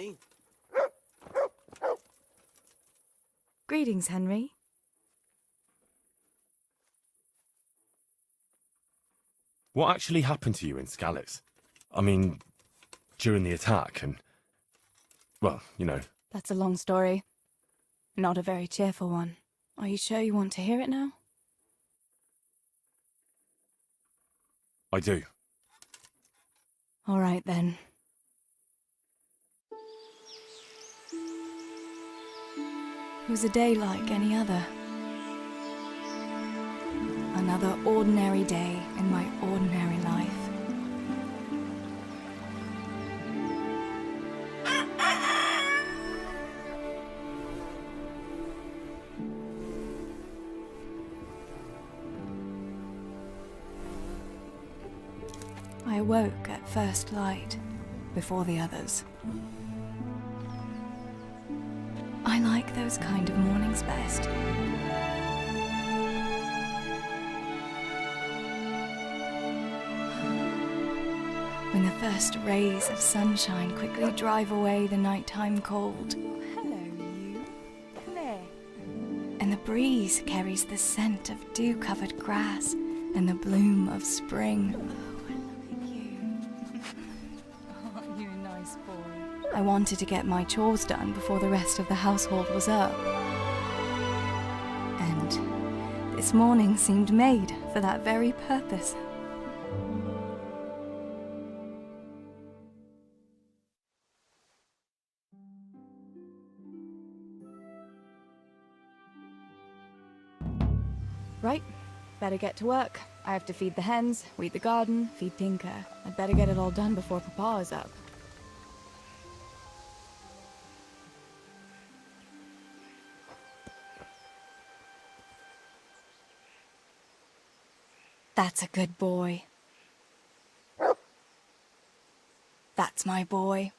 me. Greetings, Henry. What actually happened to you in Scalix? I mean, during the attack and... well, you know. That's a long story. Not a very cheerful one. Are you sure you want to hear it now? I do. All right, then. It was a day like any other. Another ordinary day in my ordinary life. I awoke at first light, before the others. I like those kind of mornings best. When the first rays of sunshine quickly drive away the nighttime cold. Hello, you. Come here. And the breeze carries the scent of dew-covered grass and the bloom of spring. I wanted to get my chores done before the rest of the household was up. And this morning seemed made for that very purpose. Right, better get to work. I have to feed the hens, weed the garden, feed Tinker. I'd better get it all done before Papa is up. That's a good boy. That's my boy.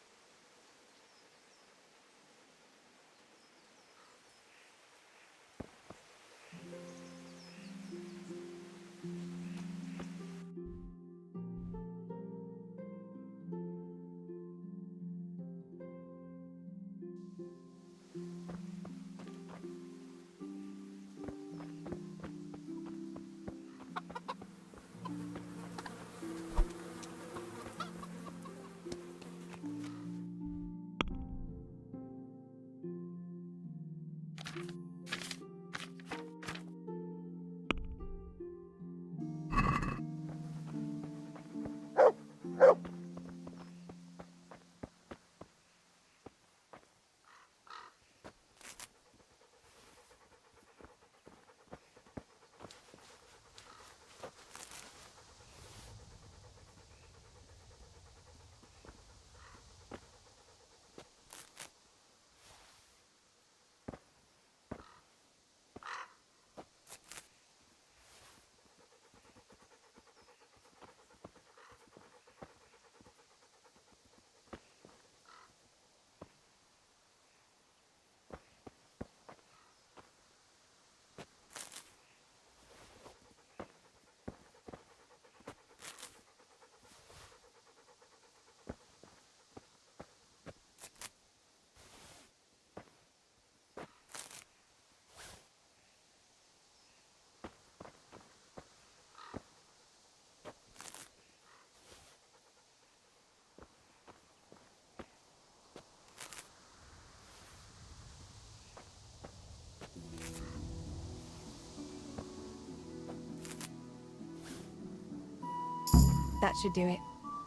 That should do it.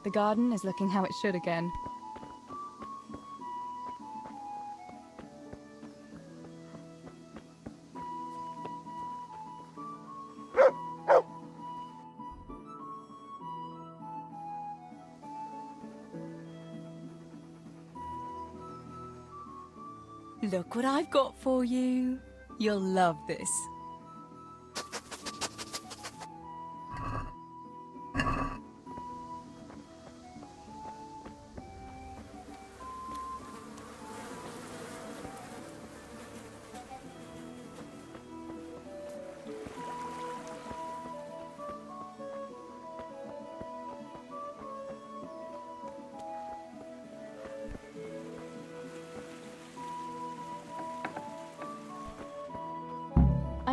The garden is looking how it should again. Look what I've got for you. You'll love this.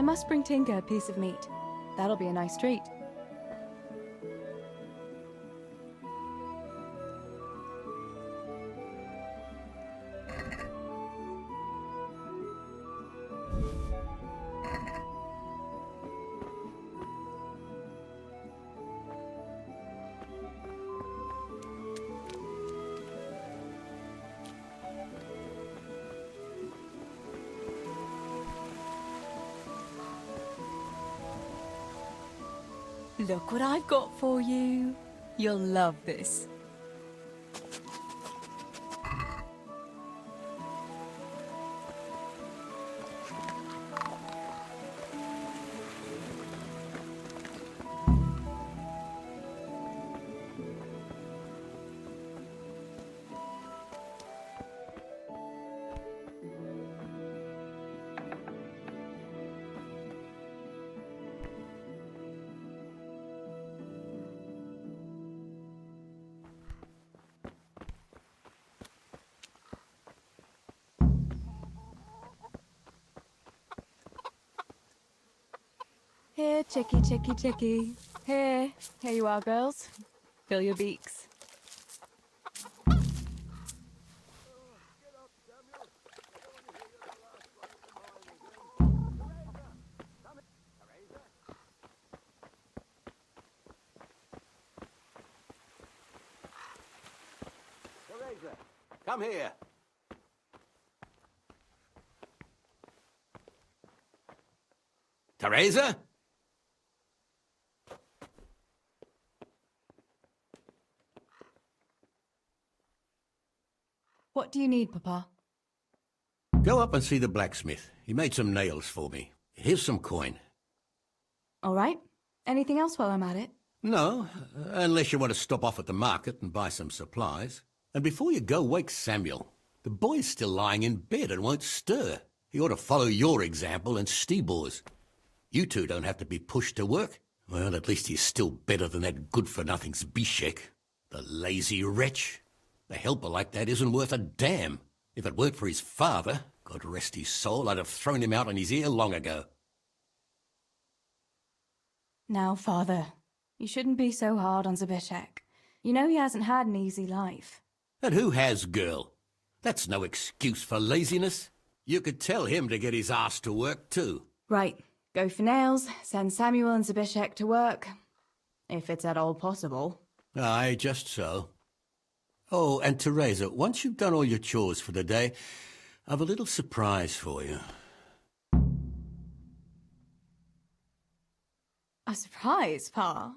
must bring Tinker a piece of meat. That'll be a nice treat. Look what I've got for you. You'll love this. Here, chickie, chickie, chickie. Here you are, girls. Fill your beaks. Teresa, come here. Teresa? What do you need, Papa? Go up and see the blacksmith. He made some nails for me. Here's some coin. All right. Anything else while I'm at it? No, unless you want to stop off at the market and buy some supplies. And before you go, wake Samuel. The boy's still lying in bed and won't stir. He ought to follow your example and Stebor's. You two don't have to be pushed to work. Well, at least he's still better than that good-for-nothing's Bishek. The lazy wretch. A helper like that isn't worth a damn. If it weren't for his father, God rest his soul, I'd have thrown him out on his ear long ago. Now, Father, you shouldn't be so hard on Zabishek. You know he hasn't had an easy life. And who has, girl? That's no excuse for laziness. You could tell him to get his ass to work, too. Right. Go for nails, send Samuel and Zabishek to work. If it's at all possible. Aye, just so. Oh, and Teresa, once you've done all your chores for the day, I've a little surprise for you. A surprise, Pa?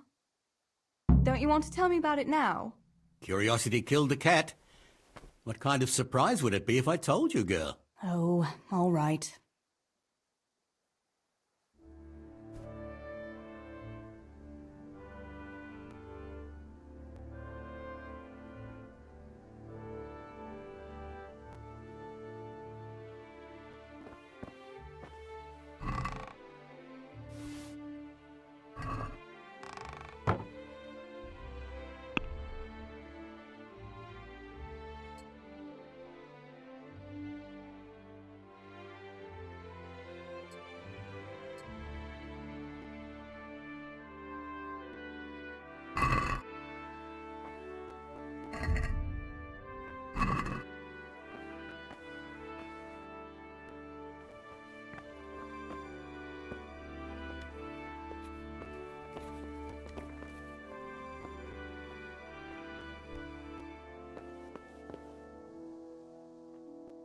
Don't you want to tell me about it now? Curiosity killed the cat. What kind of surprise would it be if I told you, girl? Oh, all right.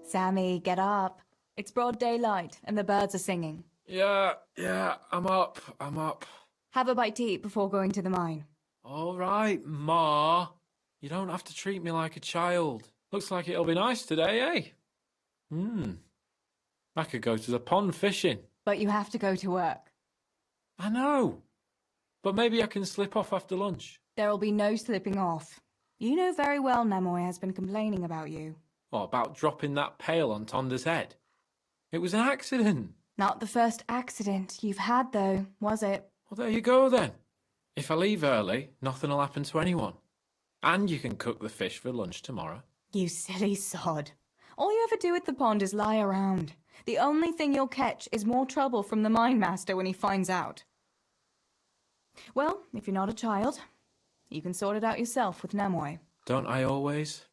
Sammy, get up. It's broad daylight and the birds are singing. Yeah, I'm up. Have a bite to eat before going to the mine. All right, Ma. You don't have to treat me like a child. Looks like it'll be nice today, eh? I could go to the pond fishing. But you have to go to work. I know. But maybe I can slip off after lunch. There'll be no slipping off. You know very well Nemoy has been complaining about you. What about dropping that pail on Tonda's head? It was an accident. Not the first accident you've had, though, was it? Well, there you go, then. If I leave early, nothing'll happen to anyone. And you can cook the fish for lunch tomorrow. You silly sod. All you ever do at the pond is lie around. The only thing you'll catch is more trouble from the Mine Master when he finds out. Well, if you're not a child, you can sort it out yourself with Nemoy. Don't I always?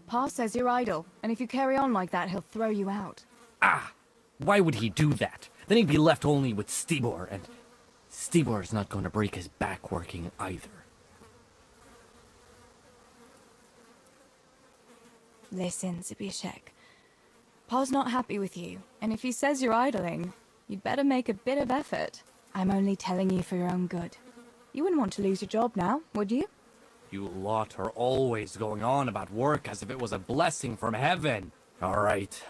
Pa says you're idle, and if you carry on like that, he'll throw you out. Ah! Why would he do that? Then he'd be left only with Stibor, and Stibor's not going to break his back working either. Listen, Zbyszek. Pa's not happy with you, and if he says you're idling, you'd better make a bit of effort. I'm only telling you for your own good. You wouldn't want to lose your job now, would you? You lot are always going on about work as if it was a blessing from heaven. All right.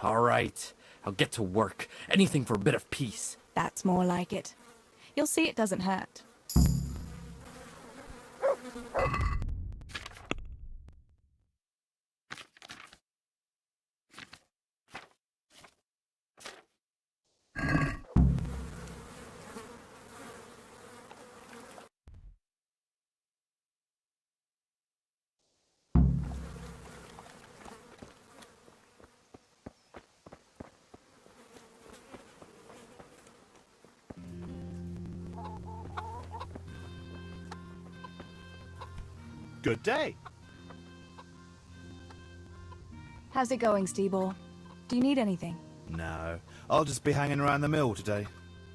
I'll get to work. Anything for a bit of peace. That's more like it. You'll see it doesn't hurt. Good day. How's it going, Stibor? Do you need anything? No, I'll just be hanging around the mill today,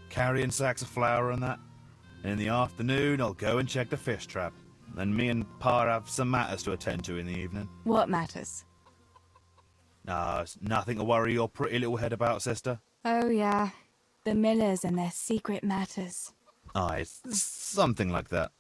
carrying sacks of flour and that. And in the afternoon, I'll go and check the fish trap. Then me and Pa have some matters to attend to in the evening. What matters? No, it's nothing to worry your pretty little head about, sister. Oh, yeah. The Millers and their secret matters. Aye, it's something like that.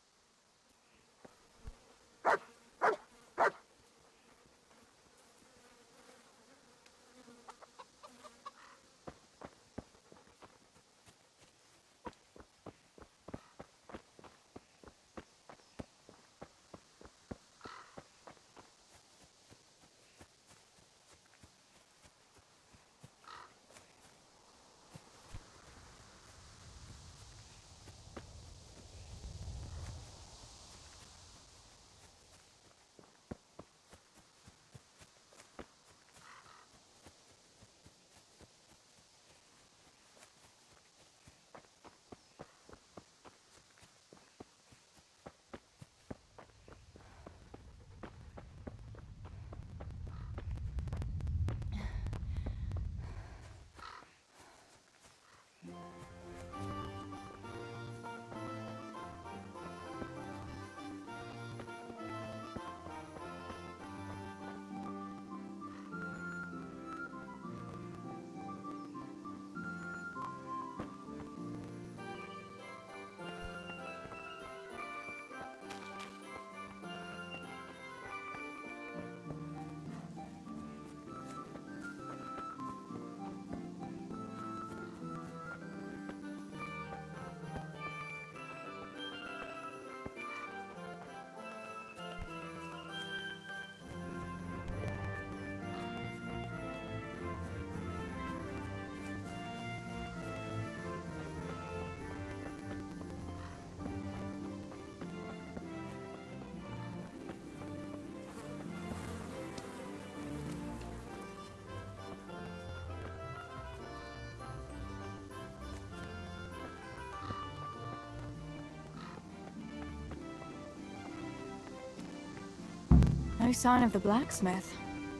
No sign of the blacksmith.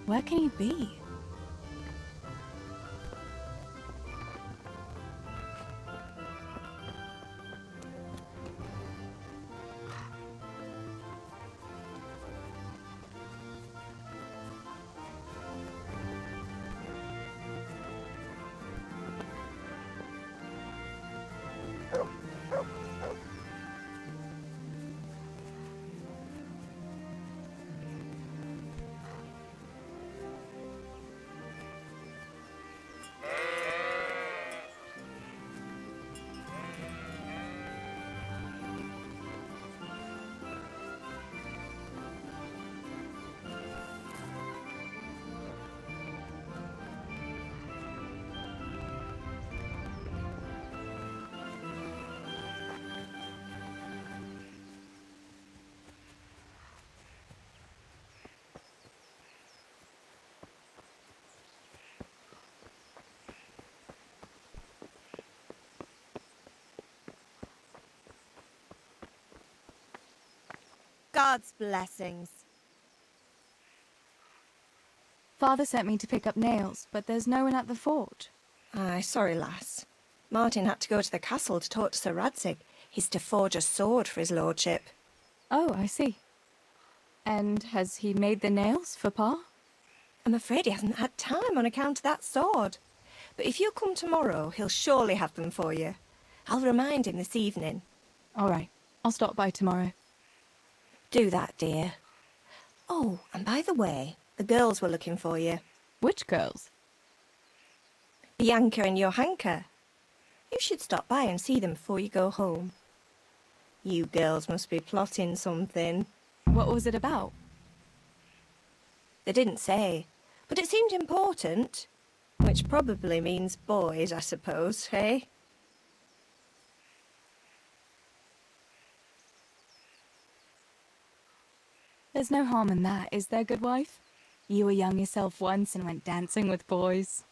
Where can he be? God's blessings. Father sent me to pick up nails, but there's no one at the fort. Aye, sorry, lass. Martin had to go to the castle to talk to Sir Radzig. He's to forge a sword for his lordship. Oh, I see. And has he made the nails for Pa? I'm afraid he hasn't had time on account of that sword. But if you come tomorrow, he'll surely have them for you. I'll remind him this evening. All right, I'll stop by tomorrow. Do that, dear. Oh, and by the way, the girls were looking for you. Which girls? Bianca and Johanka. You should stop by and see them before you go home. You girls must be plotting something. What was it about? They didn't say, but it seemed important. Which probably means boys, I suppose, eh? There's no harm in that, is there, good wife? You were young yourself once and went dancing with boys.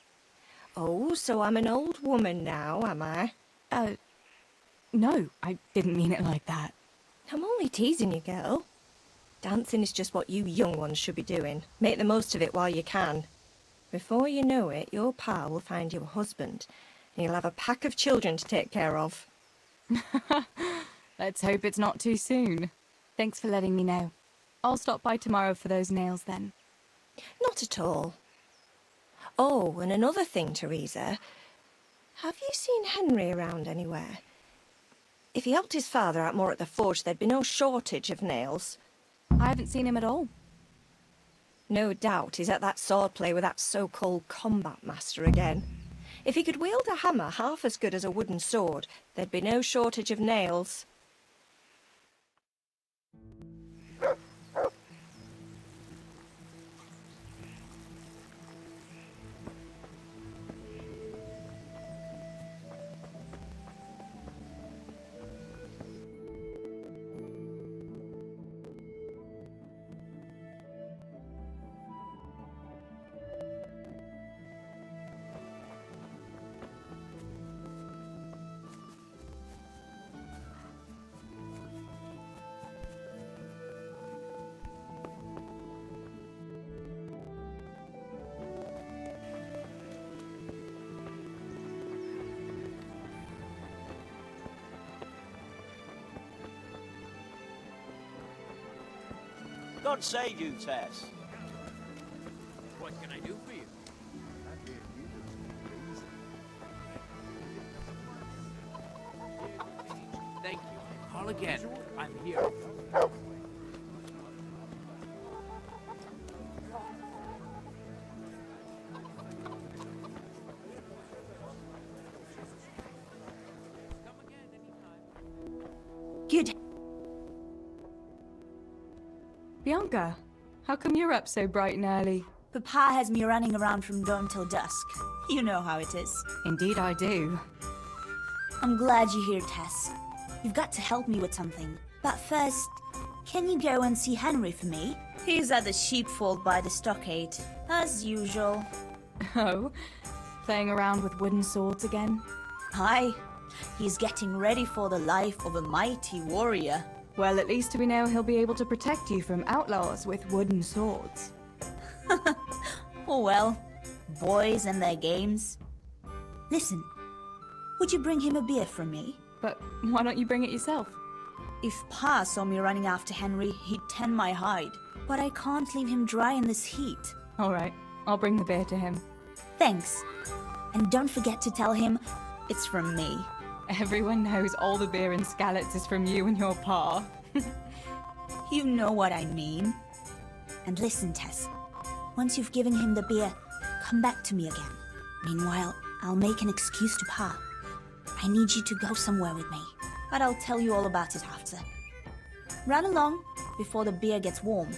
Oh, so I'm an old woman now, am I? No, I didn't mean it like that. I'm only teasing you, girl. Dancing is just what you young ones should be doing. Make the most of it while you can. Before you know it, your pa will find you a husband, and you'll have a pack of children to take care of. Let's hope it's not too soon. Thanks for letting me know. I'll stop by tomorrow for those nails then. Not at all. Oh, and another thing, Teresa. Have you seen Henry around anywhere? If he helped his father out more at the forge, there'd be no shortage of nails. I haven't seen him at all. No doubt he's at that swordplay with that so-called combat master again. If he could wield a hammer half as good as a wooden sword, there'd be no shortage of nails. God save you, Tess. What can I do for you? Thank you. Call again. I'm here. Good. Bianca, how come you're up so bright and early? Papa has me running around from dawn till dusk. You know how it is. Indeed I do. I'm glad you're here, Tess. You've got to help me with something. But first, can you go and see Henry for me? He's at the sheepfold by the stockade, as usual. Oh, playing around with wooden swords again? Aye, he's getting ready for the life of a mighty warrior. Well, at least we know he'll be able to protect you from outlaws with wooden swords. Oh well, boys and their games. Listen, would you bring him a beer from me? But why don't you bring it yourself? If Pa saw me running after Henry, he'd tan my hide. But I can't leave him dry in this heat. All right, I'll bring the beer to him. Thanks. And don't forget to tell him it's from me. Everyone knows all the beer in Skalitz is from you and your pa. You know what I mean. And listen, Tess. Once you've given him the beer, come back to me again. Meanwhile, I'll make an excuse to Pa. I need you to go somewhere with me, but I'll tell you all about it after. Run along before the beer gets warm.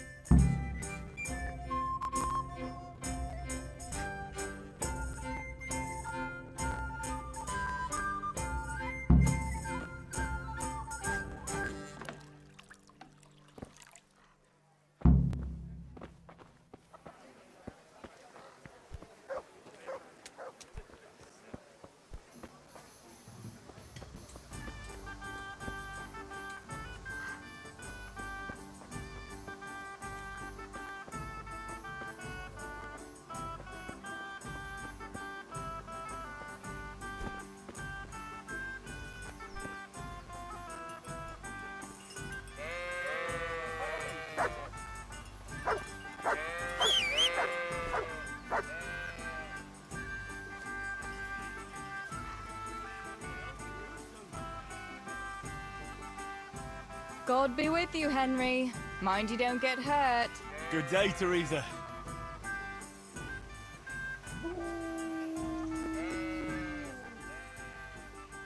God be with you, Henry. Mind you don't get hurt. Good day, Teresa.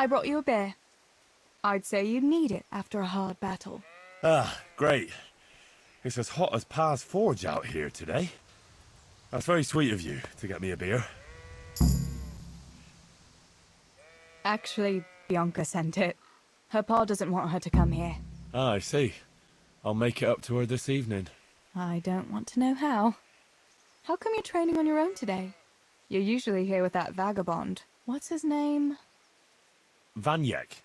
I brought you a beer. I'd say you'd need it after a hard battle. Ah, great. It's as hot as Pa's Forge out here today. That's very sweet of you to get me a beer. Actually, Bianca sent it. Her pa doesn't want her to come here. Ah, I see. I'll make it up to her this evening. I don't want to know how. How come you're training on your own today? You're usually here with that vagabond. What's his name? Vanyek.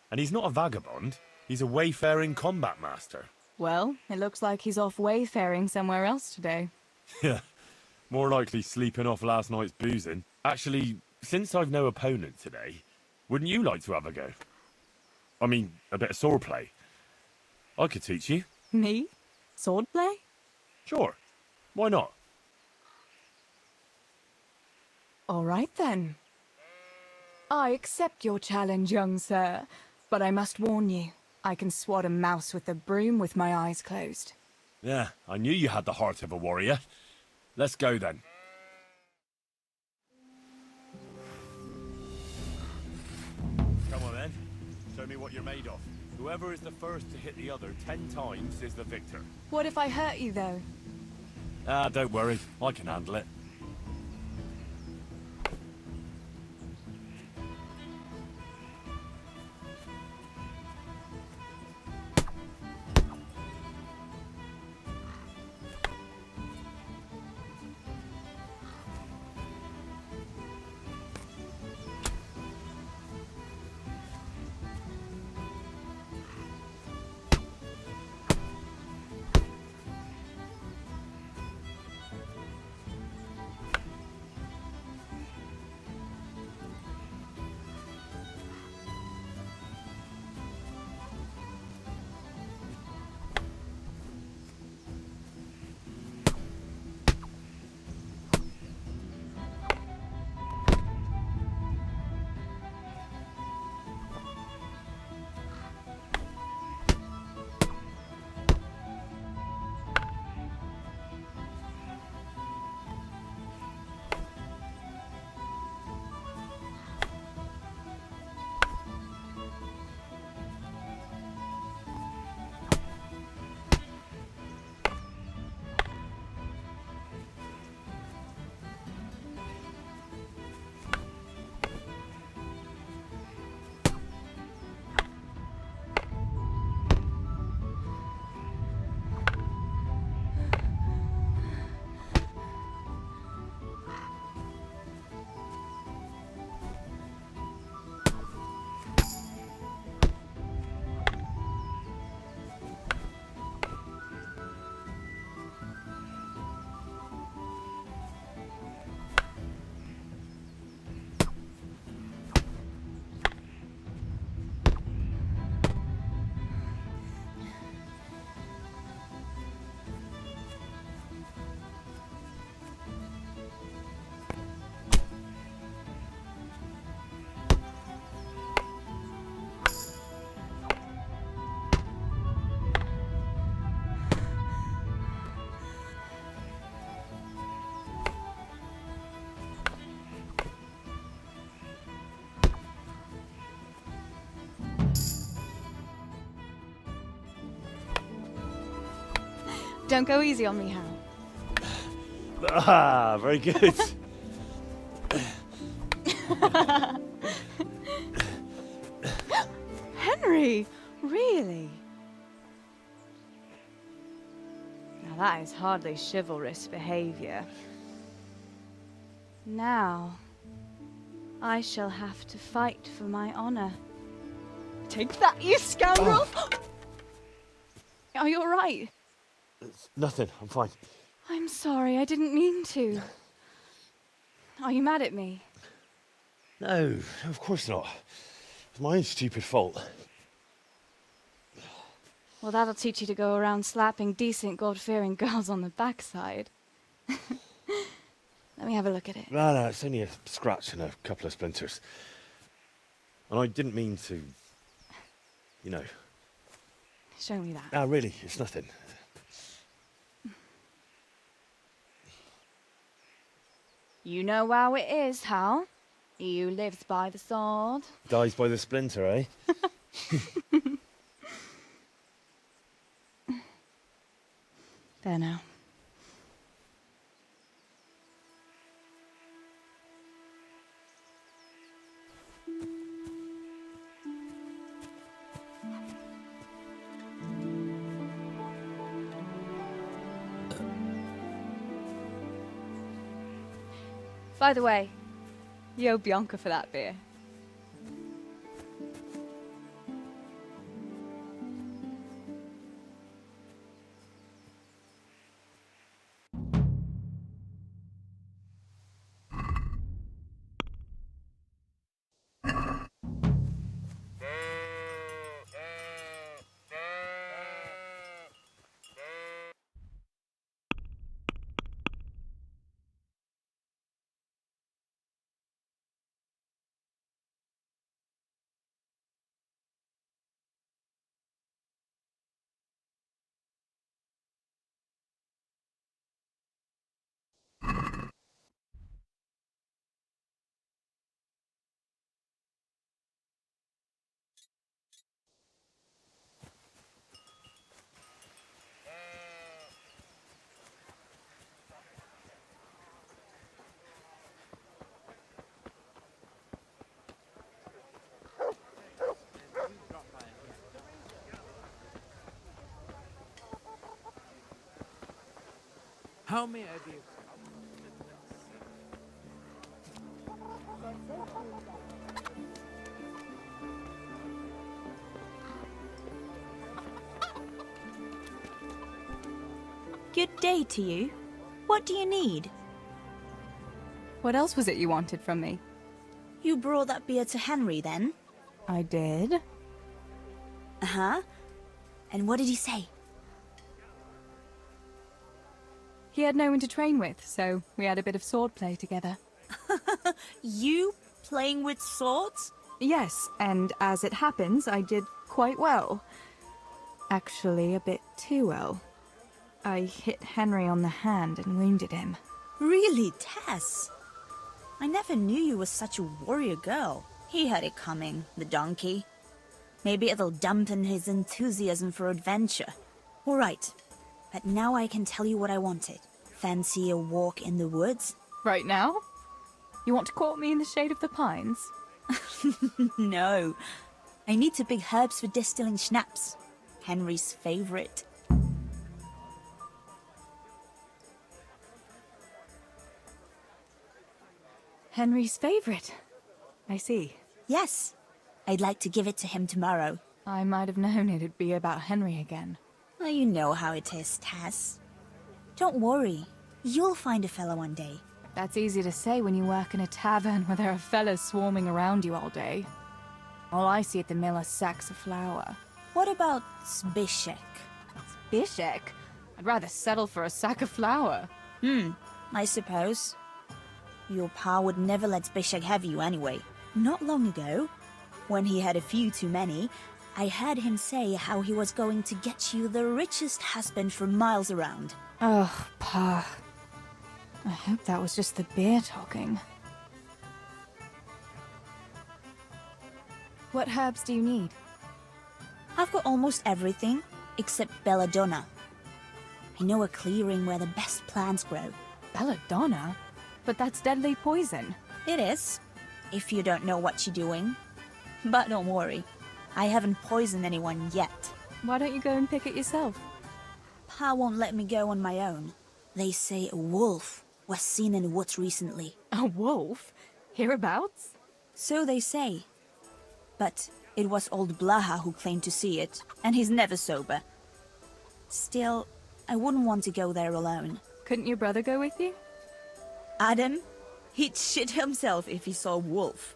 And he's not a vagabond. He's a wayfaring combat master. Well, it looks like he's off wayfaring somewhere else today. Yeah, more likely sleeping off last night's boozing. Actually, since I've no opponent today, wouldn't you like to have a go? I mean, a bit of swordplay. I could teach you. Me? Swordplay? Sure. Why not? All right then. I accept your challenge, young sir, but I must warn you, I can swat a mouse with a broom with my eyes closed. Yeah, I knew you had the heart of a warrior. Let's go then. Come on then. Show me what you're made of. Whoever is the first to hit the other 10 times is the victor. What if I hurt you, though? Ah, don't worry. I can handle it. Don't go easy on me, Hal. Ah, very good. Henry, really? Now that is hardly chivalrous behavior. Now, I shall have to fight for my honor. Take that, you scoundrel! Are you all right? It's nothing, I'm fine. I'm sorry, I didn't mean to. Are you mad at me? No, of course not. It's my own stupid fault. Well, that'll teach you to go around slapping decent, God-fearing girls on the backside. Let me have a look at it. No, it's only a scratch and a couple of splinters. And I didn't mean to, you know. Show me that. No, really, it's nothing. You know how it is, Hal. He who lives by the sword. Dies by the splinter, eh? There now. By the way, you owe Bianca for that beer. How may I be? Good day to you. What do you need? What else was it you wanted from me? You brought that beer to Henry, then? I did. Uh-huh. And what did he say? He had no one to train with, so we had a bit of swordplay together. You playing with swords? Yes, and as it happens, I did quite well. Actually, a bit too well. I hit Henry on the hand and wounded him. Really, Tess? I never knew you were such a warrior girl. He had it coming, the donkey. Maybe it'll dampen his enthusiasm for adventure. All right, but now I can tell you what I wanted. Fancy a walk in the woods? Right now? You want to court me in the shade of the pines? No. I need to pick herbs for distilling schnapps. Henry's favorite. Henry's favorite. I see. Yes. I'd like to give it to him tomorrow. I might have known it'd be about Henry again. Well, you know how it is, Tess. Don't worry. You'll find a fella one day. That's easy to say when you work in a tavern where there are fellas swarming around you all day. All I see at the mill are sacks of flour. What about Zbyszek? Zbyszek? I'd rather settle for a sack of flour. I suppose. Your pa would never let Zbyszek have you anyway. Not long ago, when he had a few too many, I heard him say how he was going to get you the richest husband for miles around. Oh, Pa. I hope that was just the beer talking. What herbs do you need? I've got almost everything, except belladonna. I know a clearing where the best plants grow. Belladonna? But that's deadly poison. It is, if you don't know what you're doing. But don't worry, I haven't poisoned anyone yet. Why don't you go and pick it yourself? Pa won't let me go on my own. They say a wolf was seen in the woods recently. A wolf? Hereabouts? So they say. But it was old Blaha who claimed to see it, and he's never sober. Still, I wouldn't want to go there alone. Couldn't your brother go with you? Adam? He'd shit himself if he saw a wolf.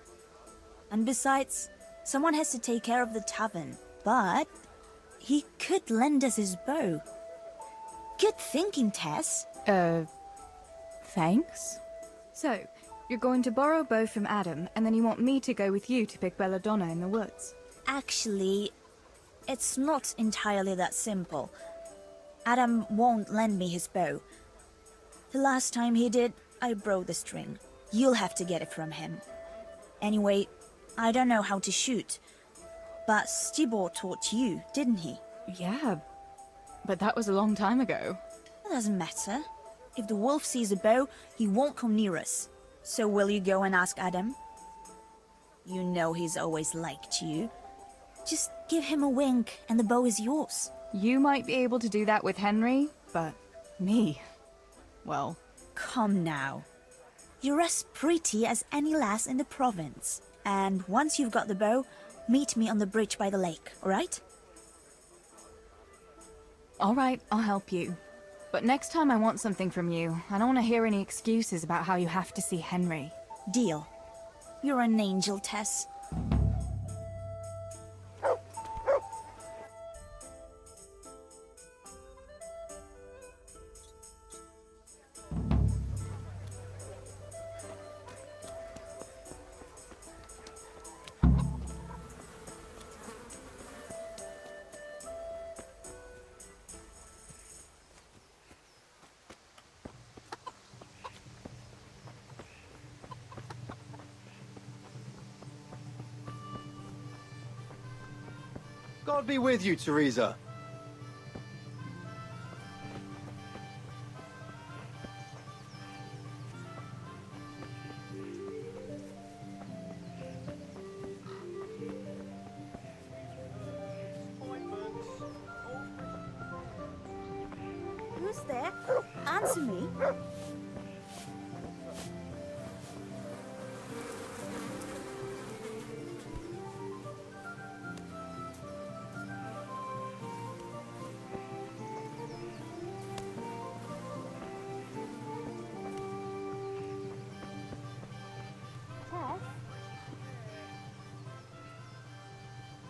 And besides, someone has to take care of the tavern. But he could lend us his bow. Good thinking, Tess. Thanks. So, you're going to borrow a bow from Adam, and then you want me to go with you to pick belladonna in the woods? Actually, it's not entirely that simple. Adam won't lend me his bow. The last time he did, I broke the string. You'll have to get it from him. Anyway, I don't know how to shoot. But Stibor taught you, didn't he? Yeah, but that was a long time ago. It doesn't matter. If the wolf sees a bow, he won't come near us. So will you go and ask Adam? You know he's always liked you. Just give him a wink and the bow is yours. You might be able to do that with Henry, but me, well... Come now. You're as pretty as any lass in the province. And once you've got the bow, meet me on the bridge by the lake, alright? Alright, I'll help you. But next time I want something from you. I don't want to hear any excuses about how you have to see Henry. Deal. You're an angel, Tess. God be with you, Teresa. Who's there? Answer me.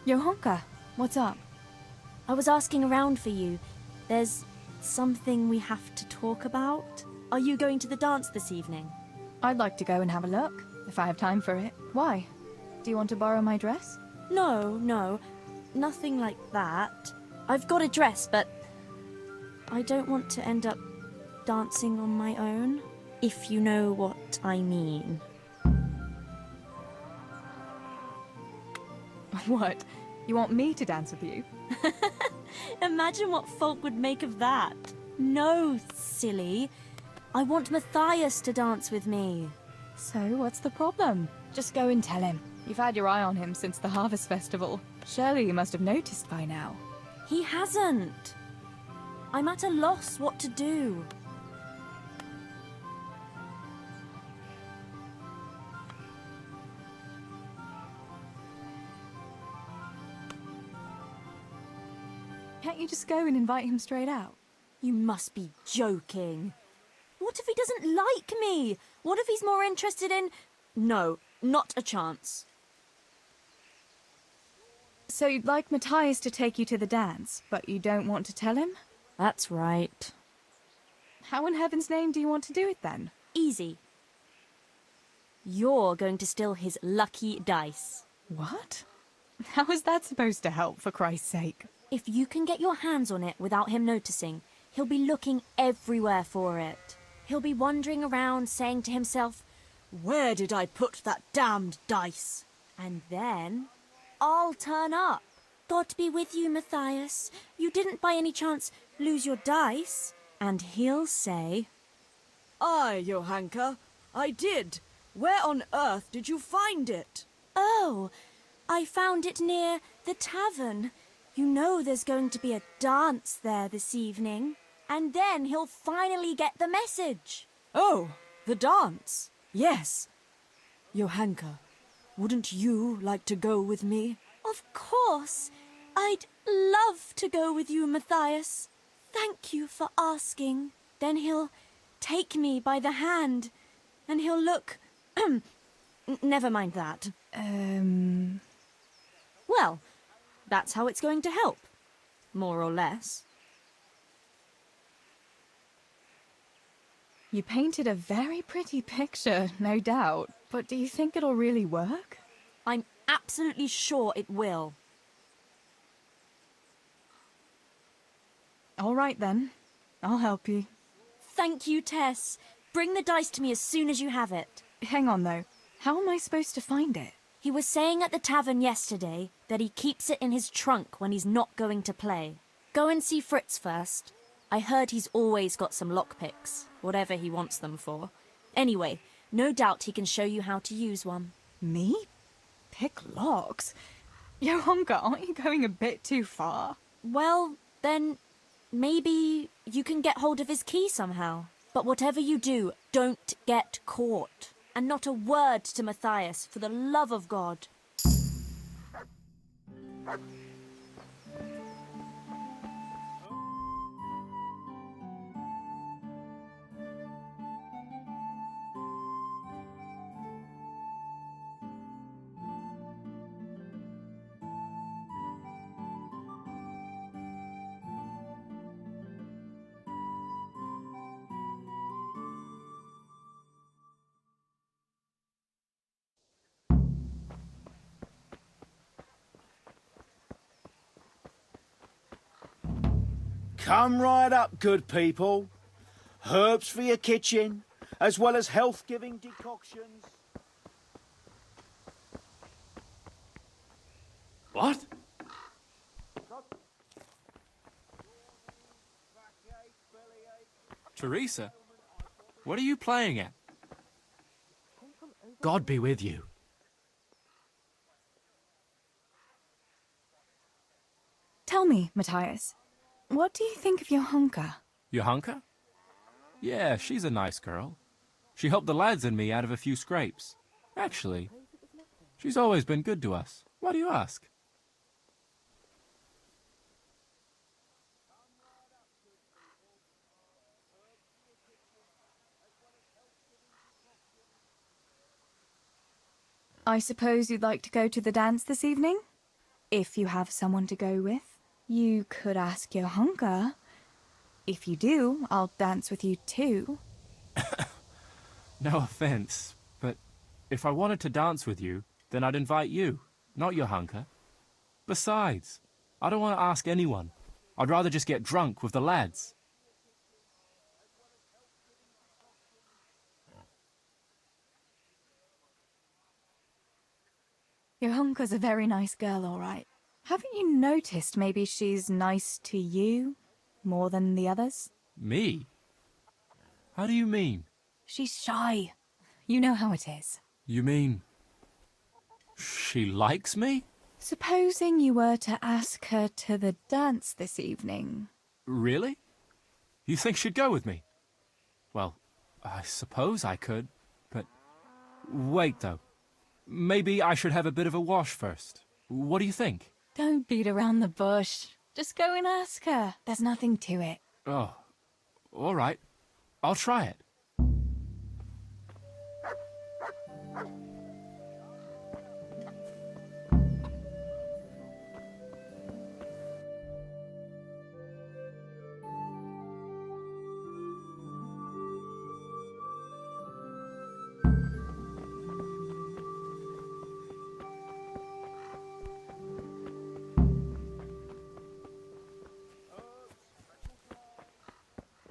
Johanka, what's up? I was asking around for you. There's something we have to talk about. Are you going to the dance this evening? I'd like to go and have a look, if I have time for it. Why? Do you want to borrow my dress? No, nothing like that. I've got a dress, but I don't want to end up dancing on my own, if you know what I mean. What? You want me to dance with you? Imagine what folk would make of that. No, silly. I want Matthias to dance with me. So, what's the problem? Just go and tell him. You've had your eye on him since the Harvest Festival. Surely you must have noticed by now. He hasn't. I'm at a loss what to do. Can't you just go and invite him straight out? You must be joking. What if he doesn't like me? What if he's more interested in... No, not a chance. So you'd like Matthias to take you to the dance, but you don't want to tell him? That's right. How in heaven's name do you want to do it then? Easy. You're going to steal his lucky dice. What? How is that supposed to help, for Christ's sake? If you can get your hands on it without him noticing, he'll be looking everywhere for it. He'll be wandering around saying to himself, "Where did I put that damned dice?" And then I'll turn up. God be with you, Matthias. You didn't by any chance lose your dice? And he'll say, "Aye, Johanka, I did. Where on earth did you find it?" "Oh, I found it near the tavern. You know there's going to be a dance there this evening." And then he'll finally get the message. "Oh, the dance? Yes. Johanka, wouldn't you like to go with me?" Of course. I'd love to go with you, Matthias. Thank you for asking. Then he'll take me by the hand, and he'll look... Never mind that. Well, that's how it's going to help. more or less. You painted a very pretty picture, no doubt. But do you think it'll really work? I'm absolutely sure it will. All right then. I'll help you. Thank you, Tess. Bring the dice to me as soon as you have it. Hang on though. How am I supposed to find it? He was saying at the tavern yesterday that he keeps it in his trunk when he's not going to play. Go and see Fritz first. I heard he's always got some lockpicks, whatever he wants them for. Anyway, no doubt he can show you how to use one. Me? Pick locks? Johanka, aren't you going a bit too far? Well, then maybe you can get hold of his key somehow. But whatever you do, don't get caught. And not a word to Matthias, for the love of God. Come right up, good people. Herbs for your kitchen, as well as health-giving decoctions. What? Teresa, what are you playing at? God be with you. Tell me, Matthias, what do you think of Johanka? Johanka? Yeah, she's a nice girl. She helped the lads and me out of a few scrapes. Actually, she's always been good to us. Why do you ask? I suppose you'd like to go to the dance this evening? If you have someone to go with. You could ask Johanka. If you do, I'll dance with you too. No offense, but if I wanted to dance with you, then I'd invite you, not Johanka. Besides, I don't want to ask anyone. I'd rather just get drunk with the lads. Johanka's a very nice girl, all right. Haven't you noticed maybe she's nice to you more than the others? Me? How do you mean? She's shy. You know how it is. You mean she likes me? Supposing you were to ask her to the dance this evening. Really? You think she'd go with me? Well, I suppose I could, but... Wait, though. Maybe I should have a bit of a wash first. What do you think? Don't beat around the bush. Just go and ask her. There's nothing to it. Oh, all right. I'll try it.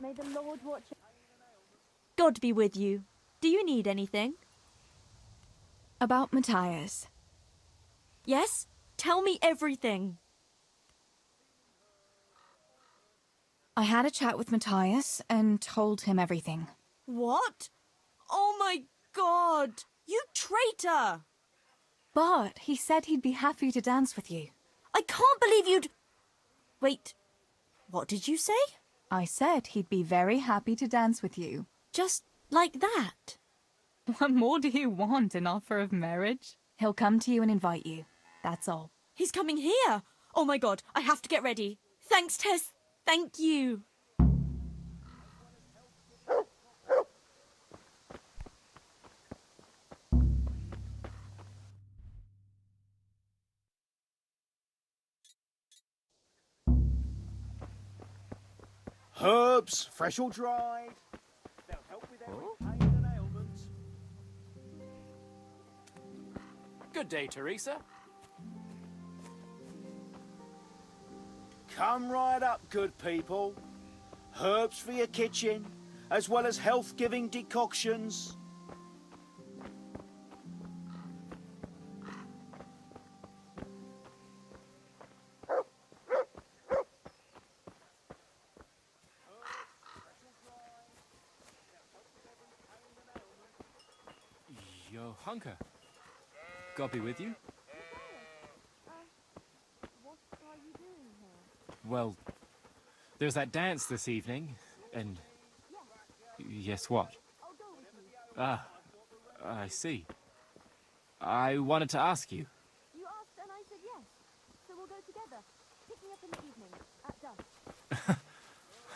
May the Lord watch. God be with you. Do you need anything? About Matthias. Yes? Tell me everything. I had a chat with Matthias and told him everything. What? Oh my God! You traitor! But he said he'd be happy to dance with you. I can't believe you'd... Wait, what did you say? I said he'd be very happy to dance with you. Just like that? What more do you want, an offer of marriage? He'll come to you and invite you. That's all. He's coming here! Oh my God, I have to get ready. Thanks, Tess. Thank you. Herbs, fresh or dried. They'll help with every pain and ailment. Good day, Teresa. Come right up, good people. Herbs for your kitchen, as well as health-giving decoctions. Yo, Hunker. God be with you. Well, there's that dance this evening, and... Yes, what? Ah, I see. I wanted to ask you. You asked and I said yes. So we'll go together. Pick me up in the evening, at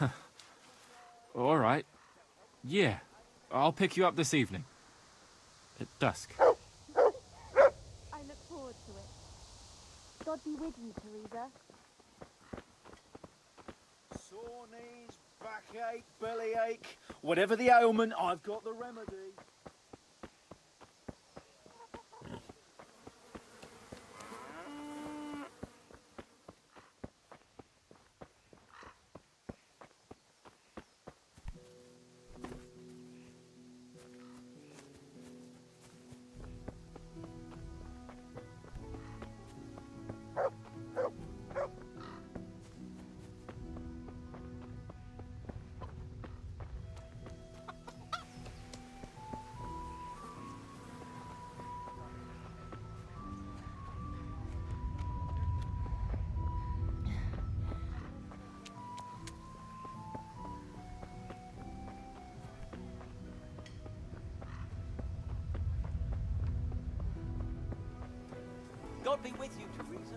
dusk. All right. Yeah, I'll pick you up this evening. At dusk. I look forward to it. God be with you, Teresa. Sore knees, backache, bellyache, whatever the ailment, I've got the remedy. God be with you, Teresa.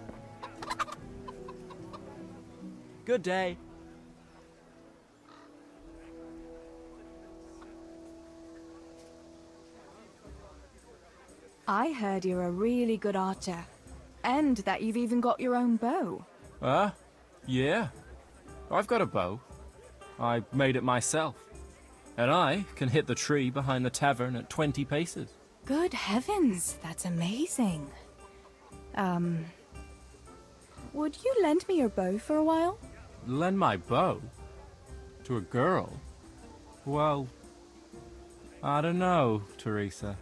Good day. I heard you're a really good archer. And that you've even got your own bow. Yeah. I've got a bow. I made it myself. And I can hit the tree behind the tavern at 20 paces. Good heavens, that's amazing. Would you lend me your bow for a while? Lend my bow? To a girl? Well, I don't know, Teresa.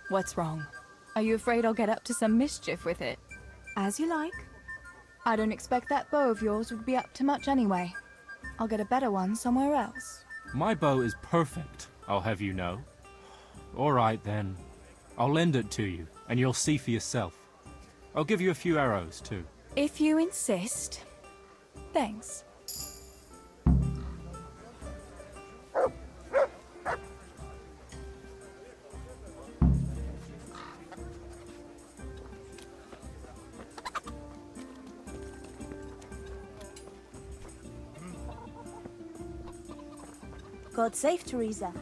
What's wrong? Are you afraid I'll get up to some mischief with it? As you like. I don't expect that bow of yours would be up to much anyway. I'll get a better one somewhere else. My bow is perfect, I'll have you know. All right, then. I'll lend it to you, and you'll see for yourself. I'll give you a few arrows, too. If you insist. Thanks. God save Teresa.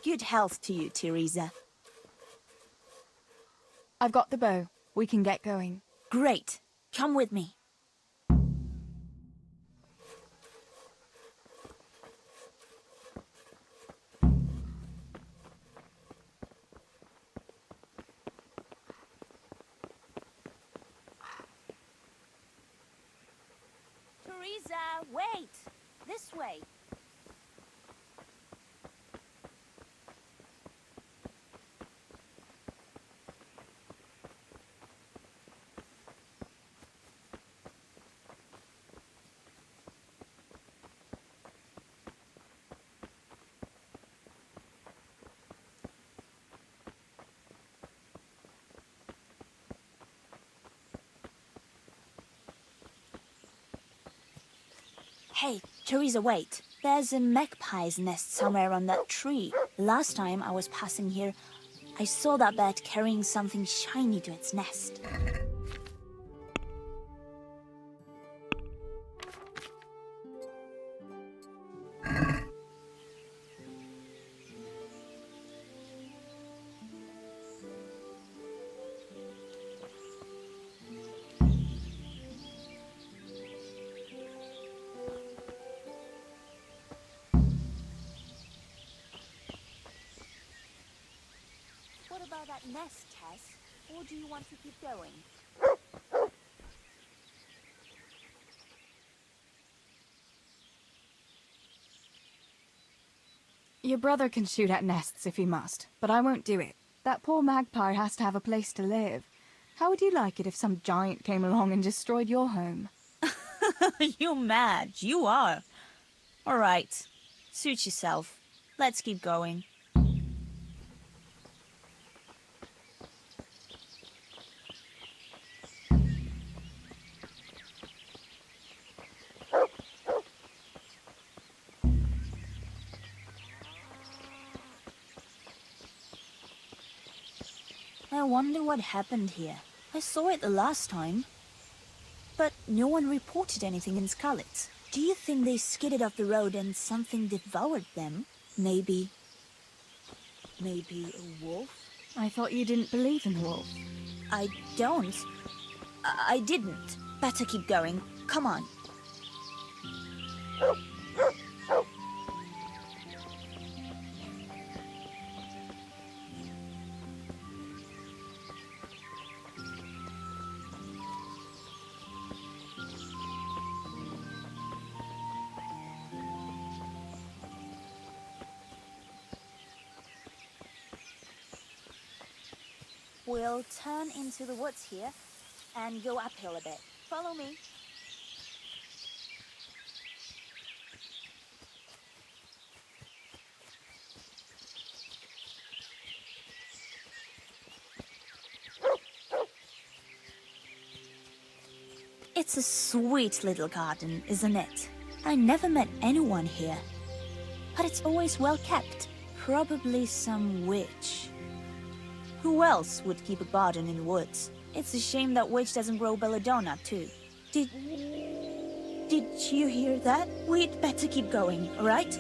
Good health to you, Teresa. I've got the bow. We can get going. Great. Come with me. Teresa, wait! This way. Hey, Teresa, wait. There's a magpie's nest somewhere on that tree. Last time I was passing here, I saw that bird carrying something shiny to its nest. What about that nest, Tess? Or do you want to keep going? Your brother can shoot at nests if he must, but I won't do it. That poor magpie has to have a place to live. How would you like it if some giant came along and destroyed your home? You mad? You are. All right. Suit yourself. Let's keep going. I wonder what happened here. I saw it the last time. But no one reported anything in Scarlet. Do you think they skidded off the road and something devoured them? Maybe a wolf? I thought you didn't believe in the wolf. I don't. I didn't. Better keep going. Come on. We'll turn into the woods here and go uphill a bit. Follow me. It's a sweet little garden, isn't it? I never met anyone here. But it's always well kept. Probably some witch. Who else would keep a garden in the woods? It's a shame that witch doesn't grow belladonna, too. Did you hear that? We'd better keep going, all right?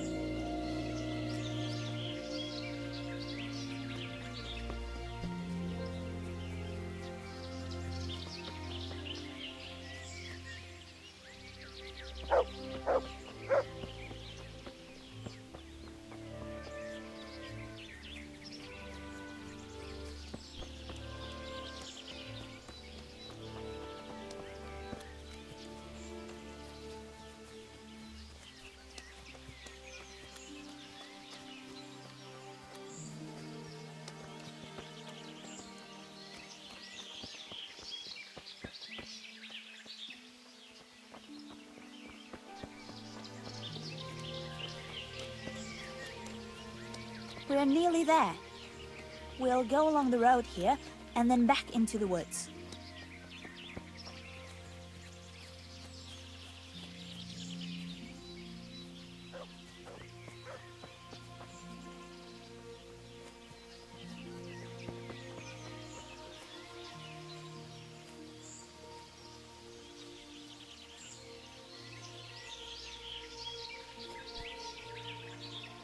We're nearly there. We'll go along the road here and then back into the woods.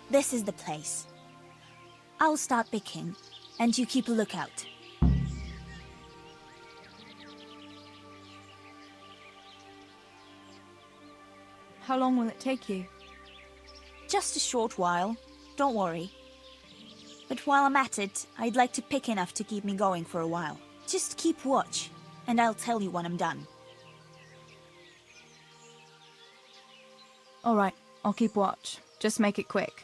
This is the place. I'll start picking, and you keep a lookout. How long will it take you? Just a short while. Don't worry. But while I'm at it, I'd like to pick enough to keep me going for a while. Just keep watch, and I'll tell you when I'm done. All right, I'll keep watch. Just make it quick.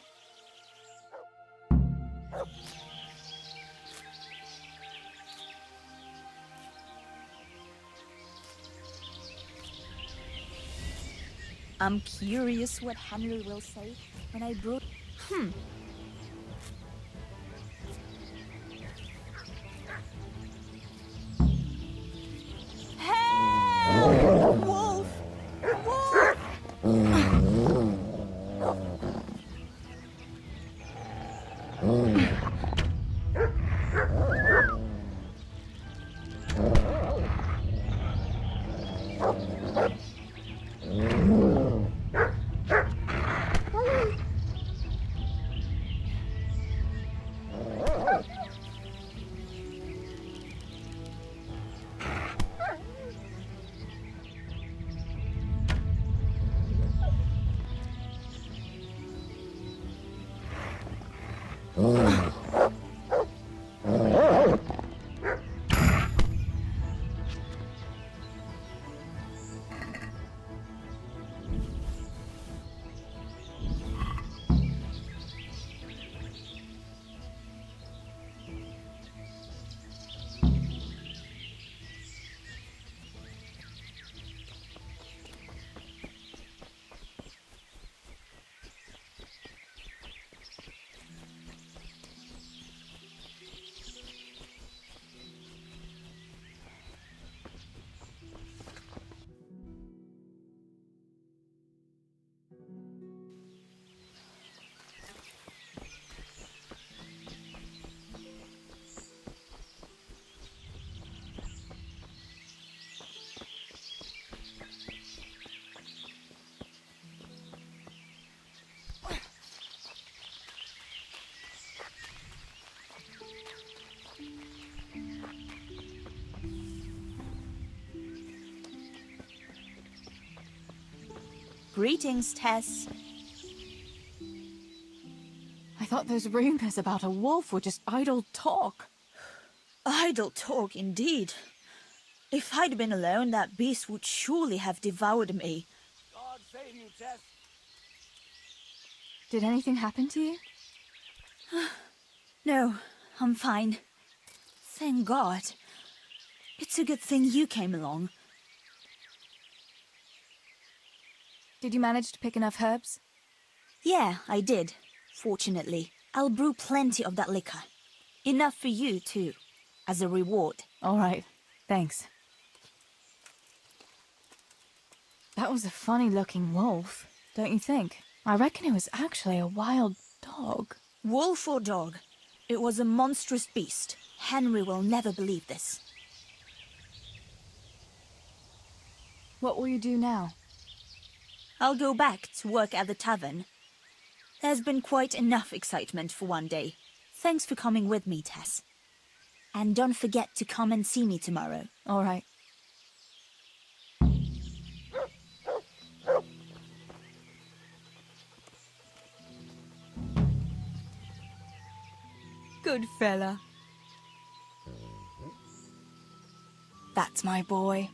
I'm curious what Henry will say when I brought... Help! Wolf! Wolf! Greetings, Tess. I thought those rumors about a wolf were just idle talk. Idle talk, indeed. If I'd been alone, that beast would surely have devoured me. God save you, Tess. Did anything happen to you? No, I'm fine. Thank God. It's a good thing you came along. Did you manage to pick enough herbs? Yeah, I did. Fortunately, I'll brew plenty of that liquor. Enough for you, too, as a reward. All right, thanks. That was a funny-looking wolf, don't you think? I reckon it was actually a wild dog. Wolf or dog, it was a monstrous beast. Henry will never believe this. What will you do now? I'll go back to work at the tavern. There's been quite enough excitement for one day. Thanks for coming with me, Tess. And don't forget to come and see me tomorrow. All right. Good fella. That's my boy.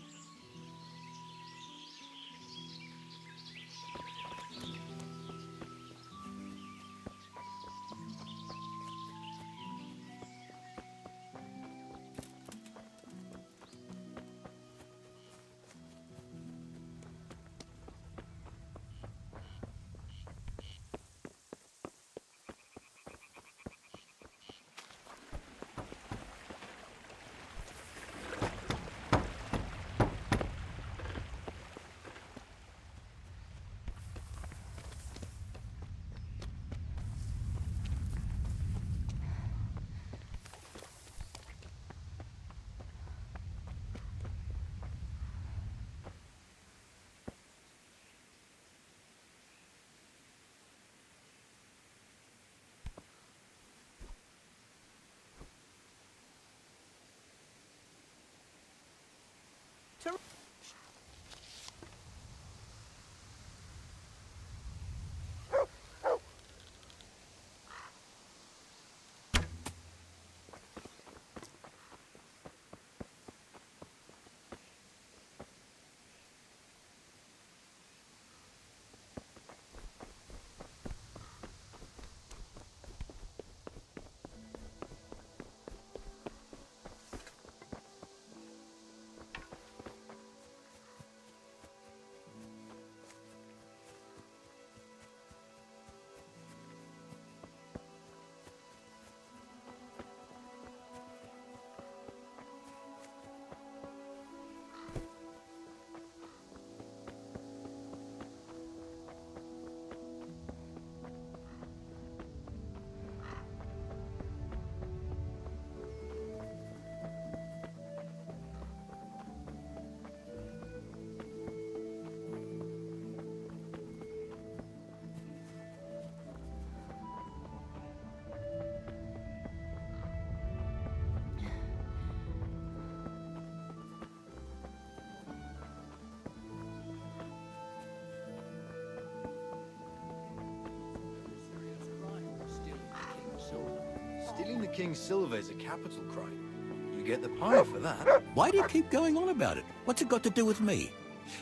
Stealing the king's silver is a capital crime. You get the pie for that. Why do you keep going on about it? What's it got to do with me?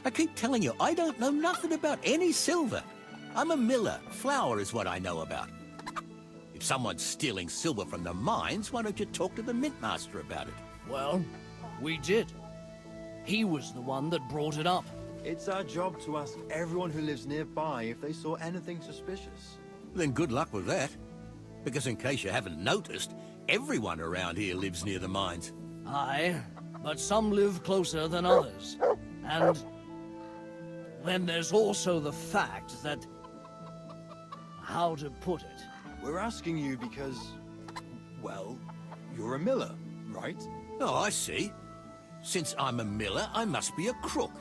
I keep telling you, I don't know nothing about any silver. I'm a miller. Flour is what I know about. If someone's stealing silver from the mines, why don't you talk to the mint master about it? Well, we did. He was the one that brought it up. It's our job to ask everyone who lives nearby if they saw anything suspicious. Then good luck with that. Because in case you haven't noticed, everyone around here lives near the mines. Aye, but some live closer than others. And then there's also the fact that... how to put it? We're asking you because, well, you're a miller, right? Oh, I see. Since I'm a miller, I must be a crook.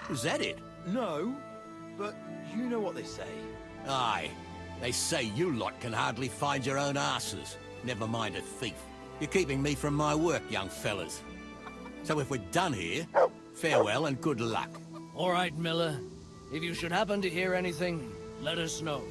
Is that it? No, but you know what they say. Aye. They say you lot can hardly find your own asses. Never mind a thief. You're keeping me from my work, young fellas. So if we're done here, farewell and good luck. All right, Miller. If you should happen to hear anything, let us know.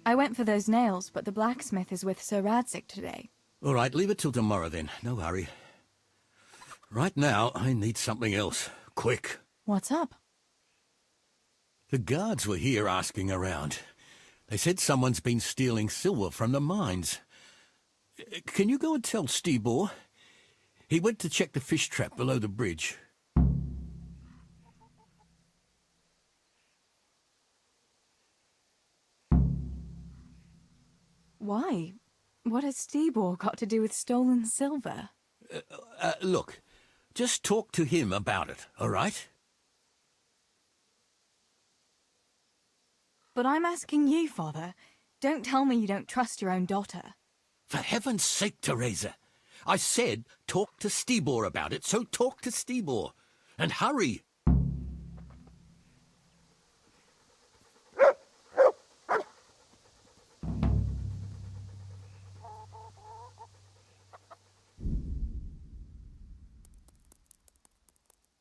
I went for those nails, but the blacksmith is with Sir Radzik today. All right, leave it till tomorrow then. No hurry. Right now, I need something else. Quick. What's up? The guards were here asking around. They said someone's been stealing silver from the mines. Can you go and tell Stibor? He went to check the fish trap below the bridge. Why? What has Stibor got to do with stolen silver? Look, just talk to him about it, all right? But I'm asking you, Father. Don't tell me you don't trust your own daughter. For heaven's sake, Teresa. I said talk to Stibor about it, so talk to Stibor. And hurry.